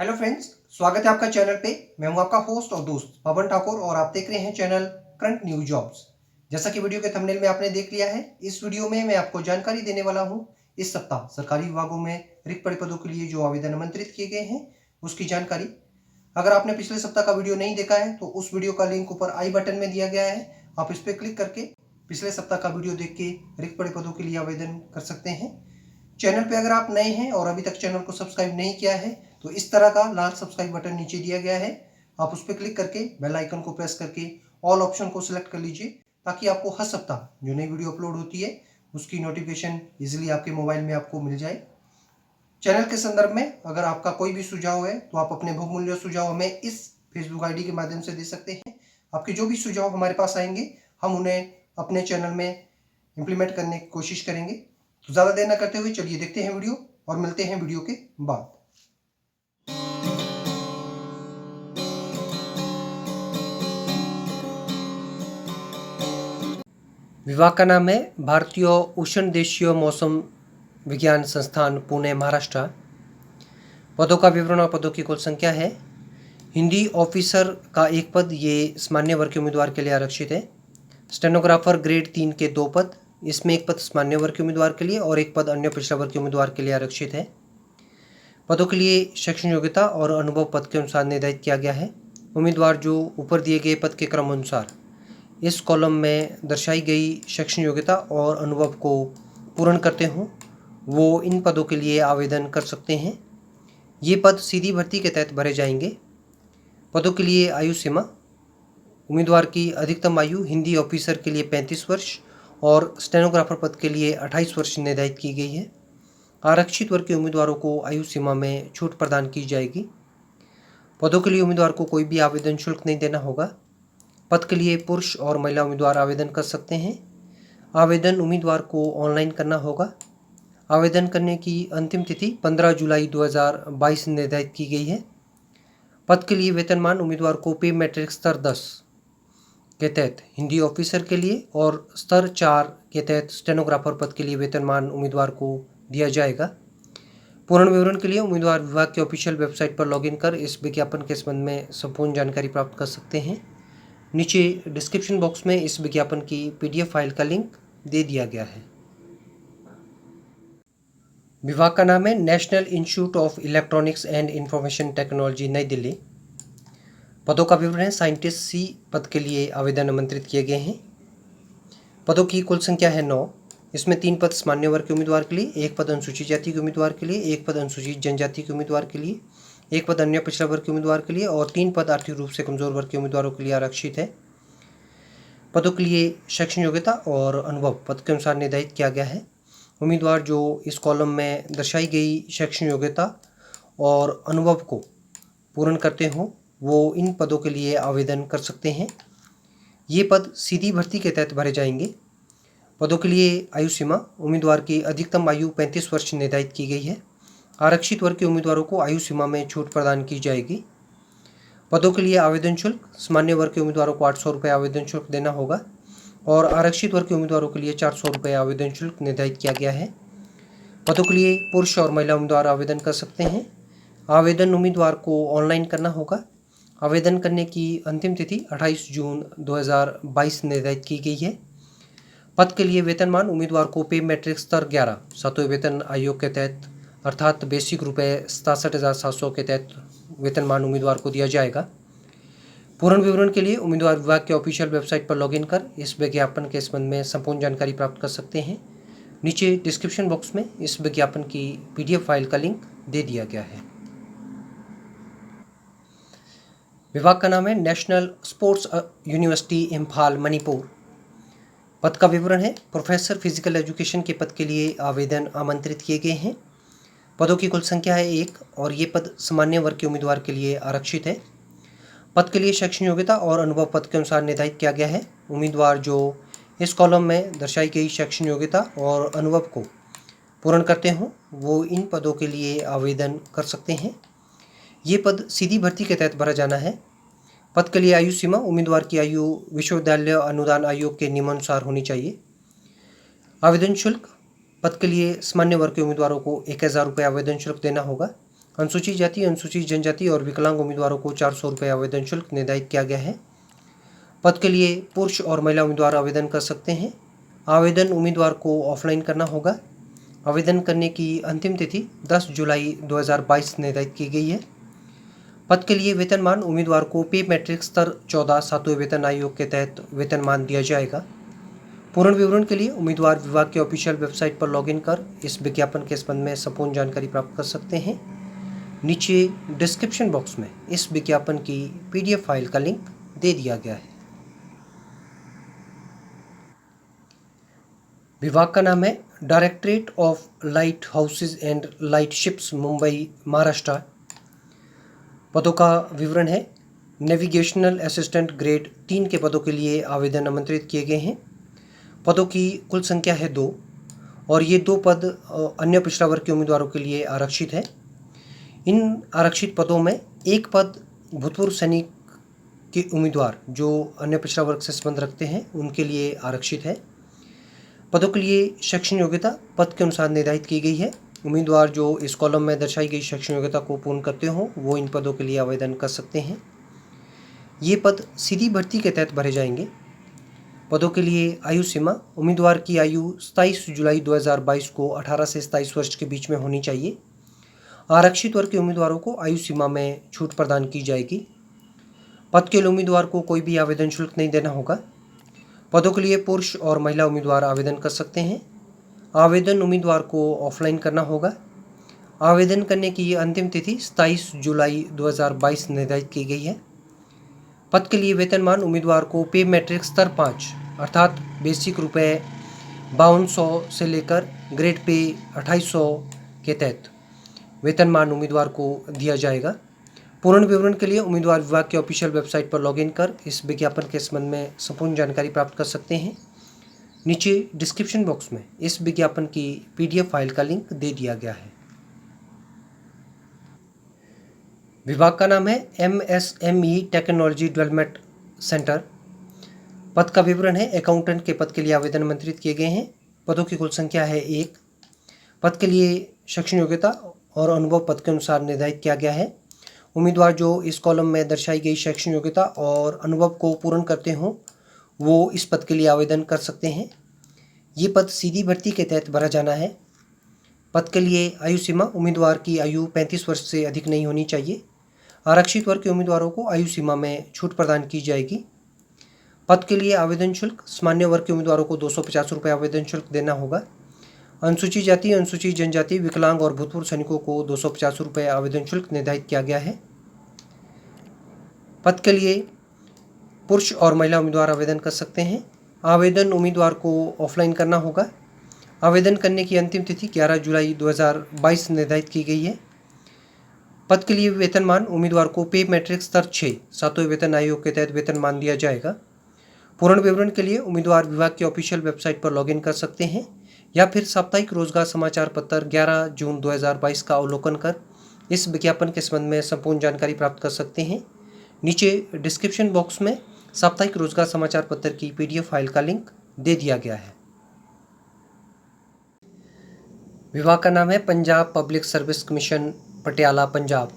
Hello friends, स्वागत है आपका चैनल पे। मैं हूं आपका होस्ट और दोस्त पवन ठाकुर और आप देख रहे हैं चैनल करंट न्यू जॉब्स। जैसा कि वीडियो के थंबनेल में आपने देख लिया है, इस वीडियो में मैं आपको जानकारी देने वाला हूं इस सप्ताह सरकारी विभागों में रिक्त पड़े पदों के लिए जो आवेदन आमंत्रित किए गए हैं उसकी जानकारी। अगर आपने पिछले सप्ताह का वीडियो नहीं देखा है तो उस वीडियो का लिंक ऊपर आई बटन में दिया गया है, आप इस पर क्लिक करके पिछले सप्ताह का वीडियो देख के रिक्त पड़े पदों के लिए आवेदन कर सकते हैं। चैनल पे अगर आप नए हैं और अभी तक चैनल को सब्सक्राइब नहीं किया है तो इस तरह का लाल सब्सक्राइब बटन नीचे दिया गया है, आप उस पर क्लिक करके बेल आइकन को प्रेस करके ऑल ऑप्शन को सिलेक्ट कर लीजिए ताकि आपको हर सप्ताह जो नई वीडियो अपलोड होती है उसकी नोटिफिकेशन इजीली आपके मोबाइल में आपको मिल जाए। चैनल के संदर्भ में अगर आपका कोई भी सुझाव है तो आप अपने बहुमूल्य सुझाव हमें इस फेसबुक आईडी के माध्यम से दे सकते हैं। आपके जो भी सुझाव हमारे पास आएंगे हम उन्हें अपने चैनल में इम्प्लीमेंट करने की कोशिश करेंगे। तो ज़्यादा देर न करते हुए चलिए देखते हैं वीडियो और मिलते हैं वीडियो के बाद। विभाग का नाम है भारतीय उष्णदेशीय मौसम विज्ञान संस्थान पुणे महाराष्ट्र। पदों का विवरण और पदों की कुल संख्या है। हिंदी ऑफिसर का एक पद, ये सामान्य वर्ग के उम्मीदवार के लिए आरक्षित है। स्टेनोग्राफर ग्रेड 3 के 2 पद, इसमें एक पद सामान्य वर्ग के उम्मीदवार के लिए और एक पद अन्य पिछड़ा वर्ग के उम्मीदवार के लिए आरक्षित है। पदों के लिए शैक्षणिक योग्यता और अनुभव पद के अनुसार निर्धारित किया गया है। उम्मीदवार जो ऊपर दिए गए पद के क्रम अनुसार इस कॉलम में दर्शाई गई शैक्षणिक योग्यता और अनुभव को पूर्ण करते हों वो इन पदों के लिए आवेदन कर सकते हैं। ये पद सीधी भर्ती के तहत भरे जाएंगे। पदों के लिए आयु सीमा, उम्मीदवार की अधिकतम आयु हिंदी ऑफिसर के लिए 35 वर्ष और स्टेनोग्राफर पद के लिए 28 वर्ष निर्धारित की गई है। आरक्षित वर्ग के उम्मीदवारों को आयु सीमा में छूट प्रदान की जाएगी। पदों के लिए उम्मीदवार को कोई भी आवेदन शुल्क नहीं देना होगा। पद के लिए पुरुष और महिला उम्मीदवार आवेदन कर सकते हैं। आवेदन उम्मीदवार को ऑनलाइन करना होगा। आवेदन करने की अंतिम तिथि 15 जुलाई 2022 निर्धारित की गई है। पद के लिए वेतनमान उम्मीदवार को पे मैट्रिक स्तर 10 के तहत हिंदी ऑफिसर के लिए और स्तर 4 के तहत स्टेनोग्राफर पद के लिए वेतनमान उम्मीदवार को दिया जाएगा। पूर्ण विवरण के लिए उम्मीदवार विभाग के ऑफिशियल वेबसाइट पर लॉगिन कर इस विज्ञापन के संबंध में संपूर्ण जानकारी प्राप्त कर सकते हैं। नीचे डिस्क्रिप्शन बॉक्स में इस विज्ञापन की PDF फाइल का लिंक दे दिया गया है। विभाग का नाम है national institute of electronics and information technology, नई दिल्ली। पदों का विवरण है। साइंटिस्ट C पद के लिए आवेदन आमंत्रित किए गए हैं। पदों की कुल संख्या है 9। इसमें 3 पद सामान्य वर्ग के उम्मीदवार के लिए, एक पद अनुसूचित जाति के उम्मीदवार के लिए, एक पद अनुसूचित जनजाति के उम्मीदवार के लिए, एक पद अन्य पिछड़ा वर्ग के उम्मीदवार के लिए और 3 पद आर्थिक रूप से कमजोर वर्ग के उम्मीदवारों के लिए आरक्षित है। पदों के लिए शैक्षणिक योग्यता और अनुभव पद के अनुसार निर्धारित किया गया है। उम्मीदवार जो इस कॉलम में दर्शाई गई शैक्षणिक योग्यता और अनुभव को पूर्ण करते हों वो इन पदों के लिए आवेदन कर सकते हैं। ये पद सीधी भर्ती के तहत भरे जाएंगे। पदों के लिए आयु सीमा, उम्मीदवार की अधिकतम आयु 35 वर्ष निर्धारित की गई है। आरक्षित वर्ग के उम्मीदवारों को आयु सीमा में छूट प्रदान की जाएगी। पदों के लिए आवेदन शुल्क, सामान्य वर्ग के उम्मीदवारों को 800 रुपये आवेदन शुल्क देना होगा और आरक्षित वर्ग के उम्मीदवारों के लिए 400 रुपये आवेदन शुल्क निर्धारित किया गया है। पदों के लिए पुरुष और महिला उम्मीदवार आवेदन कर सकते हैं। आवेदन उम्मीदवार को ऑनलाइन करना होगा। आवेदन करने की अंतिम तिथि 28 जून 2022 निर्धारित की गई है। पद के लिए वेतनमान उम्मीदवार को पे मैट्रिक स्तर 11 सातवें वेतन आयोग के तहत अर्थात बेसिक रुपये 67,700 के तहत वेतनमान उम्मीदवार को दिया जाएगा। पूर्ण विवरण के लिए उम्मीदवार विभाग के ऑफिशियल वेबसाइट पर लॉगिन कर इस विज्ञापन के संबंध में संपूर्ण जानकारी प्राप्त कर सकते हैं। नीचे डिस्क्रिप्शन बॉक्स में इस विज्ञापन की PDF फाइल का लिंक दे दिया गया है। विभाग का नाम है national sports university Imphal, Manipur. पद का विवरण है। प्रोफेसर फिजिकल एजुकेशन के पद के लिए आवेदन आमंत्रित किए गए हैं। पदों की कुल संख्या है 1 और ये पद सामान्य वर्ग के उम्मीदवार के लिए आरक्षित है। पद के लिए शैक्षणिक योग्यता और अनुभव पद के अनुसार निर्धारित किया गया है। उम्मीदवार जो इस कॉलम में दर्शाई गई शैक्षणिक योग्यता और अनुभव को पूर्ण करते हों वो इन पदों के लिए आवेदन कर सकते हैं। ये पद सीधी भर्ती के तहत भरा जाना है। पद के लिए आयु सीमा, उम्मीदवार की आयु विश्वविद्यालय अनुदान आयोग के नियमानुसार होनी चाहिए। आवेदन शुल्क, पद के लिए सामान्य वर्ग के उम्मीदवारों को 1000 रुपये आवेदन शुल्क देना होगा। अनुसूचित जाति, अनुसूचित जनजाति और विकलांग उम्मीदवारों को 400 रुपये आवेदन शुल्क निर्धारित किया गया है। पद के लिए पुरुष और महिला उम्मीदवार आवेदन कर सकते हैं। आवेदन उम्मीदवार को ऑफलाइन करना होगा। आवेदन करने की अंतिम तिथि 10 जुलाई 2022 निर्धारित की गई है। पद के लिए वेतनमान उम्मीदवार को पे मैट्रिक स्तर 14 सातवें वेतन आयोग के तहत वेतनमान दिया जाएगा। पूर्ण विवरण के लिए उम्मीदवार विभाग के ऑफिशियल वेबसाइट पर लॉगिन कर इस विज्ञापन के संबंध में संपूर्ण जानकारी प्राप्त कर सकते हैं। नीचे डिस्क्रिप्शन बॉक्स में इस विज्ञापन की PDF फाइल का लिंक दे दिया गया है। विभाग का नाम है directorate of light houses and light ships, Mumbai, Maharashtra. पदों का विवरण है। नेविगेशनल असिस्टेंट ग्रेड 3 के पदों के लिए आवेदन आमंत्रित किए गए हैं। पदों की कुल संख्या है 2 और ये 2 पद अन्य पिछड़ा वर्ग के उम्मीदवारों के लिए आरक्षित है। इन आरक्षित पदों में एक पद भूतपूर्व सैनिक के उम्मीदवार जो अन्य पिछड़ा वर्ग से संबंध रखते हैं उनके लिए आरक्षित है। पदों के लिए शैक्षणिक योग्यता पद के अनुसार निर्धारित की गई है। उम्मीदवार जो इस कॉलम में दर्शाई गई शैक्षणिक योग्यता को पूर्ण करते हों वो इन पदों के लिए आवेदन कर सकते हैं। ये पद सीधी भर्ती के तहत भरे जाएंगे। पदों के लिए आयु सीमा उम्मीदवार की आयु 27 जुलाई 2022 को 18 से 27 वर्ष के बीच में होनी चाहिए। आरक्षित वर्ग के उम्मीदवारों को आयु सीमा में छूट प्रदान की जाएगी। पद के लिए उम्मीदवार को कोई भी आवेदन शुल्क नहीं देना होगा। पदों के लिए पुरुष और महिला उम्मीदवार आवेदन कर सकते हैं। आवेदन उम्मीदवार को ऑफलाइन करना होगा। आवेदन करने की अंतिम तिथि 27 जुलाई 2022 निर्धारित की गई है। पद के लिए वेतनमान उम्मीदवार को पे मैट्रिक स्तर 5 अर्थात बेसिक रुपये 5200 से लेकर ग्रेड पे 2800 के तहत वेतनमान उम्मीदवार को दिया जाएगा। पूर्ण विवरण के लिए उम्मीदवार विभाग के ऑफिशियल वेबसाइट पर लॉगिन कर इस विज्ञापन के संबंध में संपूर्ण जानकारी प्राप्त कर सकते हैं। नीचे डिस्क्रिप्शन बॉक्स में इस विज्ञापन की PDF फाइल का लिंक दे दिया गया है। विभाग का नाम है MSME टेक्नोलॉजी डेवलपमेंट सेंटर। पद का विवरण है। अकाउंटेंट के पद के लिए आवेदन आमंत्रित किए गए हैं। पदों की कुल संख्या है 1। पद के लिए शैक्षणिक योग्यता और अनुभव पद के अनुसार निर्धारित किया गया है। उम्मीदवार जो इस कॉलम में दर्शाई गई शैक्षणिक योग्यता और अनुभव को पूर्ण करते हों वो इस पद के लिए आवेदन कर सकते हैं। ये पद सीधी भर्ती के तहत भरा जाना है। पद के लिए आयु सीमा उम्मीदवार की आयु 35 वर्ष से अधिक नहीं होनी चाहिए। आरक्षित वर्ग के उम्मीदवारों को आयु सीमा में छूट प्रदान की जाएगी। पद के लिए आवेदन शुल्क सामान्य वर्ग के उम्मीदवारों को 250 रुपये आवेदन शुल्क देना होगा। अनुसूचित जाति, अनुसूचित जनजाति, विकलांग और भूतपूर्व सैनिकों को 250 रुपये आवेदन शुल्क निर्धारित किया गया है। पद के लिए पुरुष और महिला उम्मीदवार आवेदन कर सकते हैं। आवेदन उम्मीदवार को ऑफलाइन करना होगा। आवेदन करने की अंतिम तिथि 11 जुलाई 2022 निर्धारित की गई है। पद के लिए वेतनमान उम्मीदवार को पे मैट्रिक स्तर 6 सातवें वेतन आयोग के तहत वेतनमान दिया जाएगा। पूर्ण विवरण के लिए उम्मीदवार विभाग की ऑफिशियल वेबसाइट पर लॉगिन कर सकते हैं या फिर साप्ताहिक रोजगार समाचार पत्र 11 जून 2022 का अवलोकन कर इस विज्ञापन के संबंध में संपूर्ण जानकारी प्राप्त कर सकते हैं। नीचे डिस्क्रिप्शन बॉक्स में साप्ताहिक रोजगार समाचार पत्र की PDF फाइल का लिंक दे दिया गया है। विभाग का नाम है Punjab public service commission, Patiala, Punjab.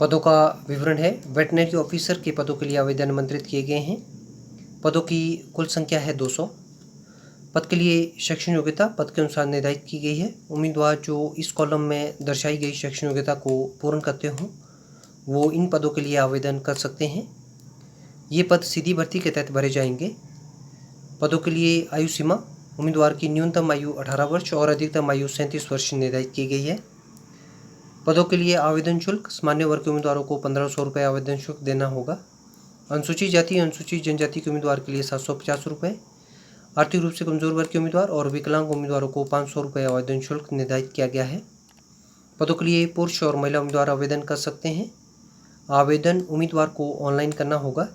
पदों का विवरण है। वेटनरी ऑफिसर के पदों के लिए आवेदन आमंत्रित किए गए हैं। पदों की कुल संख्या है 200। पद के लिए शैक्षणिक योग्यता पद के अनुसार निर्धारित की गई है। उम्मीदवार जो इस कॉलम में दर्शाई गई शैक्षणिक योग्यता को पूर्ण करते हों वो इन पदों के लिए आवेदन कर सकते हैं। ये पद सीधी भर्ती के तहत भरे जाएंगे। पदों के लिए आयु सीमा उम्मीदवार की न्यूनतम आयु 18 वर्ष और अधिकतम आयु 37 वर्ष निर्धारित की गई है। पदों के लिए आवेदन शुल्क सामान्य वर्ग के उम्मीदवारों को 1500 रुपये आवेदन शुल्क देना होगा। अनुसूचित जाति, अनुसूचित जनजाति के उम्मीदवार के लिए 750 रुपये, आर्थिक रूप से कमजोर वर्ग के उम्मीदवार और विकलांग उम्मीदवारों को 500 रुपये आवेदन शुल्क निर्धारित किया गया है। पदों के लिए पुरुष और महिला उम्मीदवार आवेदन कर सकते हैं। आवेदन उम्मीदवार को ऑनलाइन करना होगा।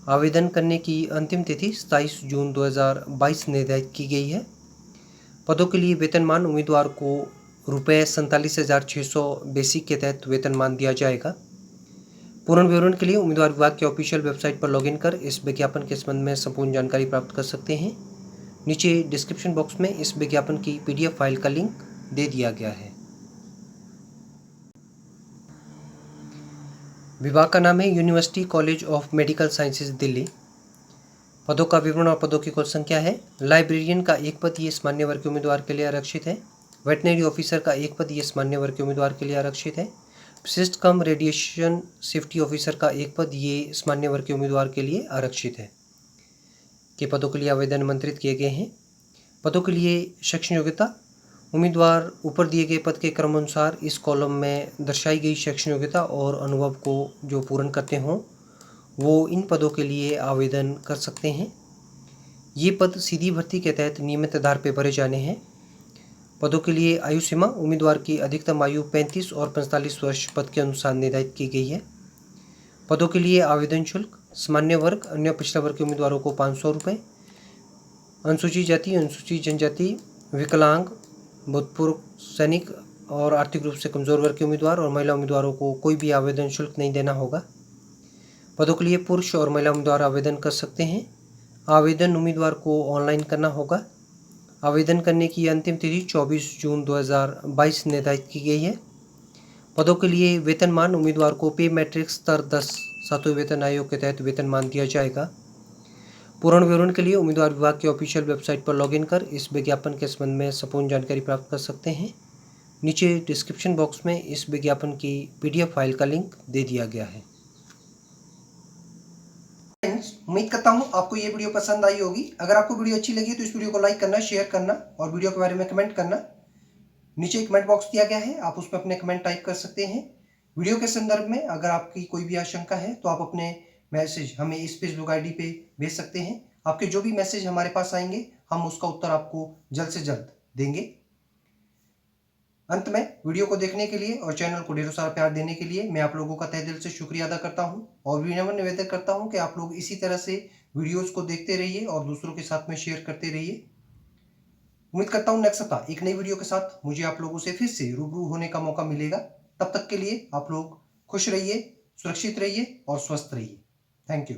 आवेदन करने की अंतिम तिथि 27 जून 2022 निर्धारित की गई है। पदों के लिए वेतनमान उम्मीदवार को रुपये 47,600 बेसिक के तहत वेतनमान दिया जाएगा। पूर्ण विवरण के लिए उम्मीदवार विभाग के ऑफिशियल वेबसाइट पर लॉगिन कर इस विज्ञापन के संबंध में संपूर्ण जानकारी प्राप्त कर सकते हैं। नीचे डिस्क्रिप्शन बॉक्स में इस विज्ञापन की PDF फाइल का लिंक दे दिया गया है। विभाग का नाम है university college of medical sciences Delhi. पदों का विवरण और पदों की कुल संख्या है। लाइब्रेरियन का एक पद ये सामान्य वर्ग के उम्मीदवार के लिए आरक्षित है। वेटनरी ऑफिसर का एक पद ये सामान्य वर्ग के उम्मीदवार के लिए आरक्षित है। विशिष्ट कम रेडिएशन सेफ्टी ऑफिसर का एक पद ये सामान्य वर्ग के उम्मीदवार के लिए आरक्षित है। के पदों के लिए आवेदन आमंत्रित किए गए हैं। पदों के लिए शैक्षणिक योग्यता, उम्मीदवार ऊपर दिए गए पद के क्रमानुसार इस कॉलम में दर्शाई गई शैक्षणिक योग्यता और अनुभव को जो पूर्ण करते हों वो इन पदों के लिए आवेदन कर सकते हैं। ये पद सीधी भर्ती के तहत नियमित आधार पर भरे जाने हैं। पदों के लिए आयु सीमा, उम्मीदवार की अधिकतम आयु 35 और 45 वर्ष पद के अनुसार निर्धारित की गई है। पदों के लिए आवेदन शुल्क, सामान्य वर्ग अन्य पिछड़ा वर्ग के उम्मीदवारों को 500 रुपये, अनुसूचित जाति, अनुसूचित जनजाति, विकलांग, भूतपूर्व सैनिक और आर्थिक रूप से कमजोर वर्ग के उम्मीदवार और महिला उम्मीदवारों को कोई भी आवेदन शुल्क नहीं देना होगा। पदों के लिए पुरुष और महिला उम्मीदवार आवेदन कर सकते हैं। आवेदन उम्मीदवार को ऑनलाइन करना होगा। आवेदन करने की अंतिम तिथि 24 जून 2022 निर्धारित की गई है। पदों के लिए वेतनमान, उम्मीदवार को पे मैट्रिक्स स्तर 10 सातवें वेतन आयोग के तहत वेतनमान दिया जाएगा। पूर्ण विवरण के लिए उम्मीदवार विभाग की ऑफिशियल वेबसाइट पर लॉगिन कर इस विज्ञापन के संबंध में संपूर्ण जानकारी प्राप्त कर सकते हैं। नीचे डिस्क्रिप्शन बॉक्स में इस विज्ञापन की PDF फाइल का लिंक दे दिया गया है। उम्मीद करता हूँ आपको ये वीडियो पसंद आई होगी। अगर आपको वीडियो अच्छी लगी तो इस वीडियो को लाइक करना, शेयर करना और वीडियो के बारे में कमेंट करना। नीचे कमेंट बॉक्स दिया गया है, आप उसमें अपने कमेंट टाइप कर सकते हैं। वीडियो के संदर्भ में अगर आपकी कोई भी आशंका है तो आप अपने मैसेज हमें इस फेसबुक ID पे भेज सकते हैं। आपके जो भी मैसेज हमारे पास आएंगे हम उसका उत्तर आपको जल्द से जल्द देंगे। अंत में वीडियो को देखने के लिए और चैनल को ढेरों सारा प्यार देने के लिए मैं आप लोगों का तहे दिल से शुक्रिया अदा करता हूं और विनम्र निवेदन करता हूं कि आप लोग इसी तरह से वीडियोस को देखते रहिए और दूसरों के साथ में शेयर करते रहिए। उम्मीद करता हूं नेक्स्ट सप्ताह एक नई वीडियो के साथ मुझे आप लोगों से फिर से रूबरू होने का मौका मिलेगा। तब तक के लिए आप लोग खुश रहिए, सुरक्षित रहिए और स्वस्थ रहिए। Thank you.